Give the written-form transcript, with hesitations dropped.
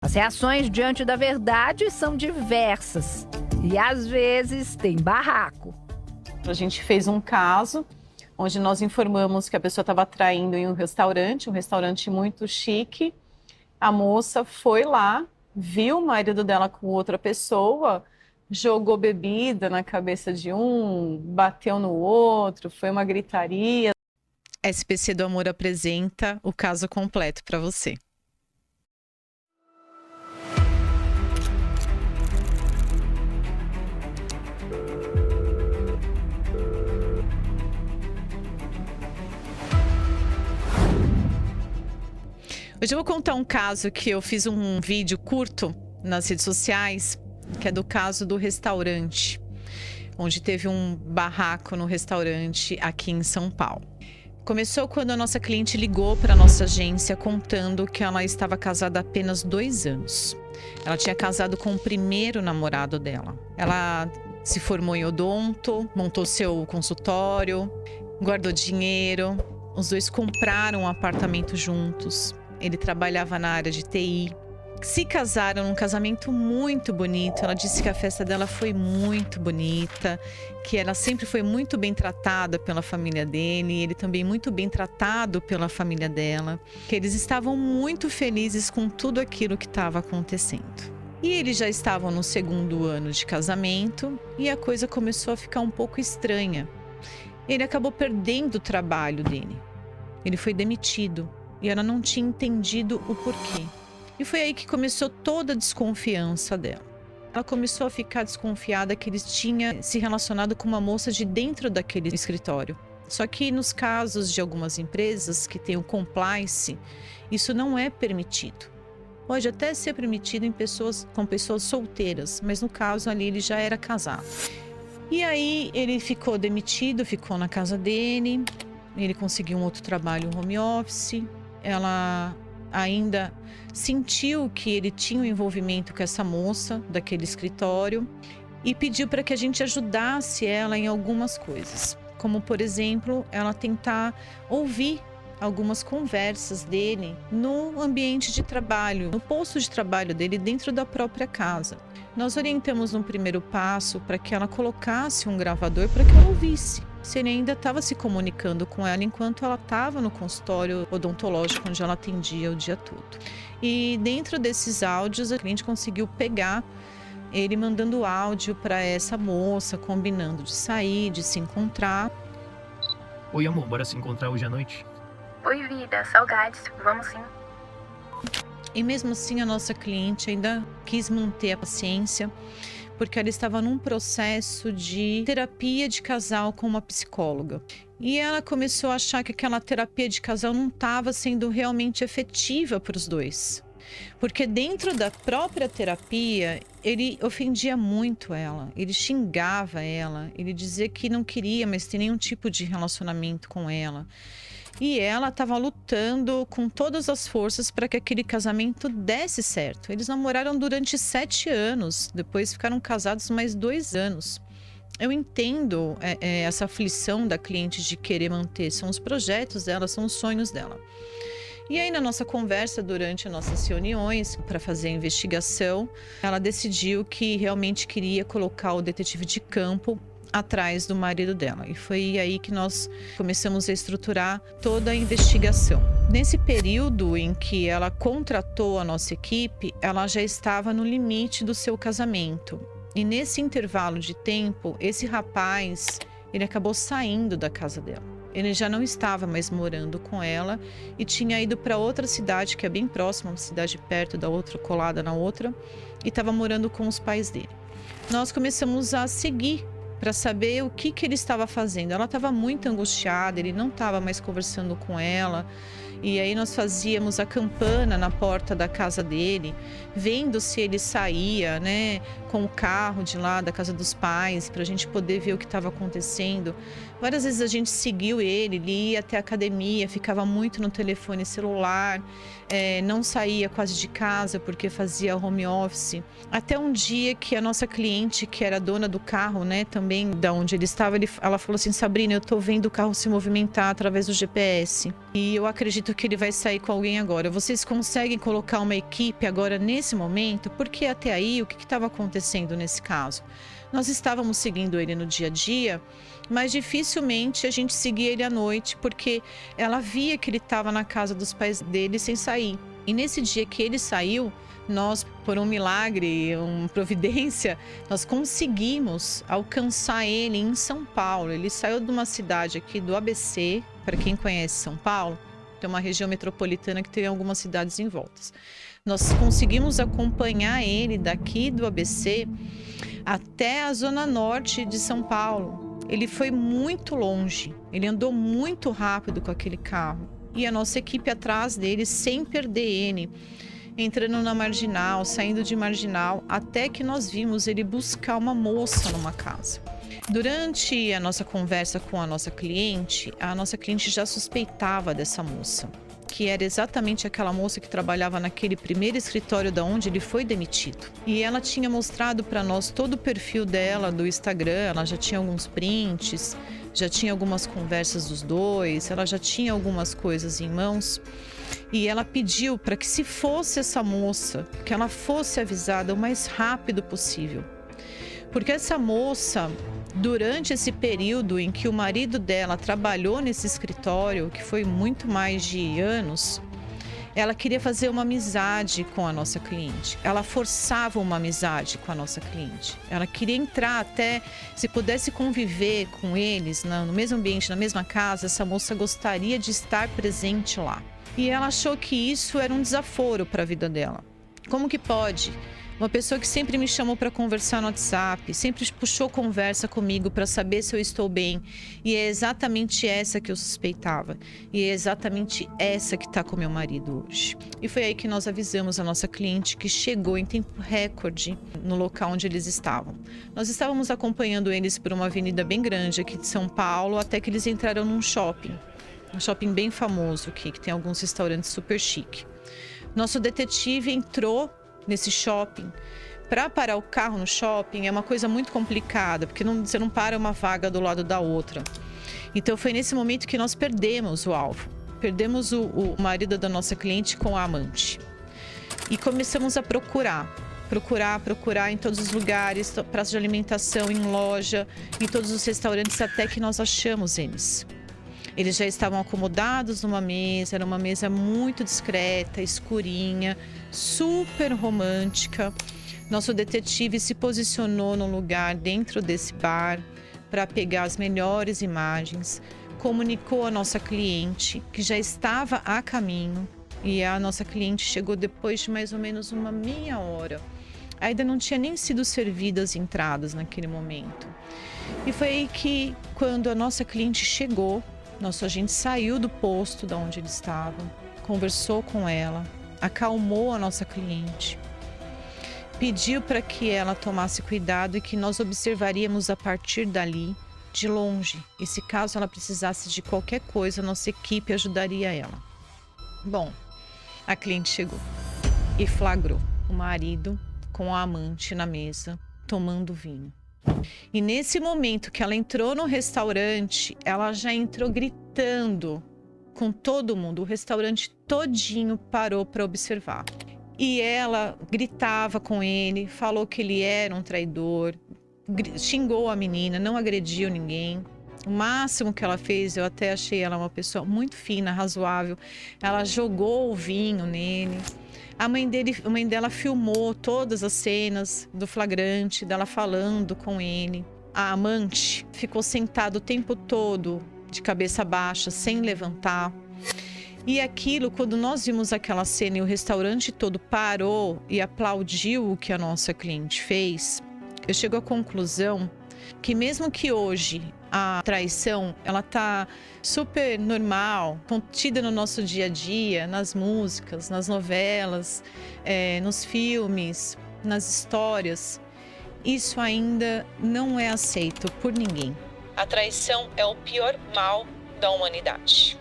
As reações diante da verdade são diversas e, às vezes, tem barraco. A gente fez um caso onde nós informamos que a pessoa estava traindo em um restaurante muito chique. A moça foi lá, viu o marido dela com outra pessoa, jogou bebida na cabeça de um, bateu no outro, foi uma gritaria. SPC do Amor apresenta o caso completo para você. Hoje eu vou contar um caso que eu fiz um vídeo curto nas redes sociais, que é do caso do restaurante, onde teve um barraco no restaurante aqui em São Paulo. Começou quando a nossa cliente ligou para a nossa agência contando que ela estava casada há apenas 2 anos. Ela tinha casado com o primeiro namorado dela. Ela se formou em odonto, montou seu consultório, guardou dinheiro. Os dois compraram um apartamento juntos. Ele trabalhava na área de TI. Se casaram num casamento muito bonito. Ela disse que a festa dela foi muito bonita, que ela sempre foi muito bem tratada pela família dele, ele também muito bem tratado pela família dela, que eles estavam muito felizes com tudo aquilo que estava acontecendo. E eles já estavam no 2º ano de casamento e a coisa começou a ficar um pouco estranha. Ele acabou perdendo o trabalho dele. Ele foi demitido e ela não tinha entendido o porquê. E foi aí que começou toda a desconfiança dela. Ela começou a ficar desconfiada que ele tinha se relacionado com uma moça de dentro daquele escritório. Só que nos casos de algumas empresas que têm o compliance, isso não é permitido. Pode até ser permitido com pessoas solteiras, mas no caso ali ele já era casado. E aí ele ficou demitido, ficou na casa dele, ele conseguiu um outro trabalho, um home office. Ela ainda sentiu que ele tinha um envolvimento com essa moça daquele escritório e pediu para que a gente ajudasse ela em algumas coisas, como por exemplo, ela tentar ouvir algumas conversas dele no ambiente de trabalho, no posto de trabalho dele dentro da própria casa. Nós orientamos no primeiro passo para que ela colocasse um gravador para que ela ouvisse se ele ainda estava se comunicando com ela enquanto ela estava no consultório odontológico onde ela atendia o dia todo. E dentro desses áudios a cliente conseguiu pegar ele mandando áudio para essa moça, combinando de sair, de se encontrar. Oi amor, bora se encontrar hoje à noite? Oi vida, saudades, vamos sim. E mesmo assim a nossa cliente ainda quis manter a paciência, porque ela estava num processo de terapia de casal com uma psicóloga. E ela começou a achar que aquela terapia de casal não estava sendo realmente efetiva para os dois. Porque dentro da própria terapia, ele ofendia muito ela, ele xingava ela, ele dizia que não queria mais ter nenhum tipo de relacionamento com ela. E ela estava lutando com todas as forças para que aquele casamento desse certo. Eles namoraram durante 7 anos, depois ficaram casados mais 2 anos. Eu entendo essa aflição da cliente de querer manter, são os projetos dela, são os sonhos dela. E aí na nossa conversa, durante as nossas reuniões para fazer a investigação, ela decidiu que realmente queria colocar o detetive de campo atrás do marido dela. E foi aí que nós começamos a estruturar toda a investigação. Nesse período em que ela contratou a nossa equipe, ela já estava no limite do seu casamento. E nesse intervalo de tempo, esse rapaz, ele acabou saindo da casa dela. Ele já não estava mais morando com ela e tinha ido para outra cidade, que é bem próxima, uma cidade perto da outra, colada na outra, e estava morando com os pais dele. Nós começamos a seguir para saber o que ele estava fazendo. Ela estava muito angustiada, ele não estava mais conversando com ela. E aí nós fazíamos a campana na porta da casa dele, vendo se ele saía, né, com o carro de lá da casa dos pais, para a gente poder ver o que estava acontecendo. Várias vezes a gente seguiu ele ia até a academia, ficava muito no telefone celular, não saía quase de casa porque fazia home office. Até um dia que a nossa cliente, que era dona do carro, né, também bem de onde ele estava, ela falou assim: Sabrina, eu tô vendo o carro se movimentar através do GPS e eu acredito que ele vai sair com alguém agora. Vocês conseguem colocar uma equipe agora nesse momento? Porque até aí, o que estava acontecendo nesse caso? Nós estávamos seguindo ele no dia a dia, mas dificilmente a gente seguia ele à noite, porque ela via que ele estava na casa dos pais dele sem sair. E nesse dia que ele saiu, nós, por um milagre, uma providência, nós conseguimos alcançar ele em São Paulo. Ele saiu de uma cidade aqui do ABC, para quem conhece São Paulo, tem uma região metropolitana que tem algumas cidades em volta. Nós conseguimos acompanhar ele daqui do ABC até a zona norte de São Paulo. Ele foi muito longe, ele andou muito rápido com aquele carro. E a nossa equipe atrás dele, sem perder ele, entrando na Marginal, saindo de Marginal, até que nós vimos ele buscar uma moça numa casa. Durante a nossa conversa com a nossa cliente já suspeitava dessa moça, que era exatamente aquela moça que trabalhava naquele primeiro escritório da onde ele foi demitido. E ela tinha mostrado para nós todo o perfil dela do Instagram, ela já tinha alguns prints, já tinha algumas conversas dos dois, ela já tinha algumas coisas em mãos. E ela pediu para que, se fosse essa moça, que ela fosse avisada o mais rápido possível. Porque essa moça, durante esse período em que o marido dela trabalhou nesse escritório, que foi muito mais de anos, ela queria fazer uma amizade com a nossa cliente. Ela forçava uma amizade com a nossa cliente. Ela queria entrar até, se pudesse conviver com eles no mesmo ambiente, na mesma casa, essa moça gostaria de estar presente lá. E ela achou que isso era um desaforo para a vida dela. Como que pode? Uma pessoa que sempre me chamou para conversar no WhatsApp, sempre puxou conversa comigo para saber se eu estou bem. E é exatamente essa que eu suspeitava. E é exatamente essa que está com meu marido hoje. E foi aí que nós avisamos a nossa cliente, que chegou em tempo recorde no local onde eles estavam. Nós estávamos acompanhando eles por uma avenida bem grande aqui de São Paulo, até que eles entraram num shopping. Um shopping bem famoso aqui, que tem alguns restaurantes super chique. Nosso detetive entrou nesse shopping. Para parar o carro no shopping é uma coisa muito complicada, porque você não para uma vaga do lado da outra. Então foi nesse momento que nós perdemos o alvo. Perdemos o marido da nossa cliente com a amante. E começamos a procurar em todos os lugares, praça de alimentação, em loja, em todos os restaurantes, até que nós achamos eles. Eles já estavam acomodados numa mesa, era uma mesa muito discreta, escurinha, super romântica. Nosso detetive se posicionou num lugar dentro desse bar para pegar as melhores imagens, comunicou à nossa cliente, que já estava a caminho, e a nossa cliente chegou depois de mais ou menos uma meia hora. Ainda não tinha nem sido servidas as entradas naquele momento. E foi aí que, quando a nossa cliente chegou, nosso agente saiu do posto de onde ele estava, conversou com ela, acalmou a nossa cliente, pediu para que ela tomasse cuidado e que nós observaríamos a partir dali, de longe, e se caso ela precisasse de qualquer coisa, nossa equipe ajudaria ela. Bom, a cliente chegou e flagrou o marido com a amante na mesa, tomando vinho. E nesse momento que ela entrou no restaurante, ela já entrou gritando com todo mundo. O restaurante todinho parou para observar. E ela gritava com ele, falou que ele era um traidor, xingou a menina, não agrediu ninguém. O máximo que ela fez, eu até achei ela uma pessoa muito fina, razoável. Ela jogou o vinho nele. A mãe dela filmou todas as cenas do flagrante, dela falando com ele. A amante ficou sentada o tempo todo, de cabeça baixa, sem levantar. E aquilo, quando nós vimos aquela cena e o restaurante todo parou e aplaudiu o que a nossa cliente fez, eu chego à conclusão que mesmo que hoje a traição, ela tá super normal, contida no nosso dia a dia, nas músicas, nas novelas, nos filmes, nas histórias, isso ainda não é aceito por ninguém. A traição é o pior mal da humanidade.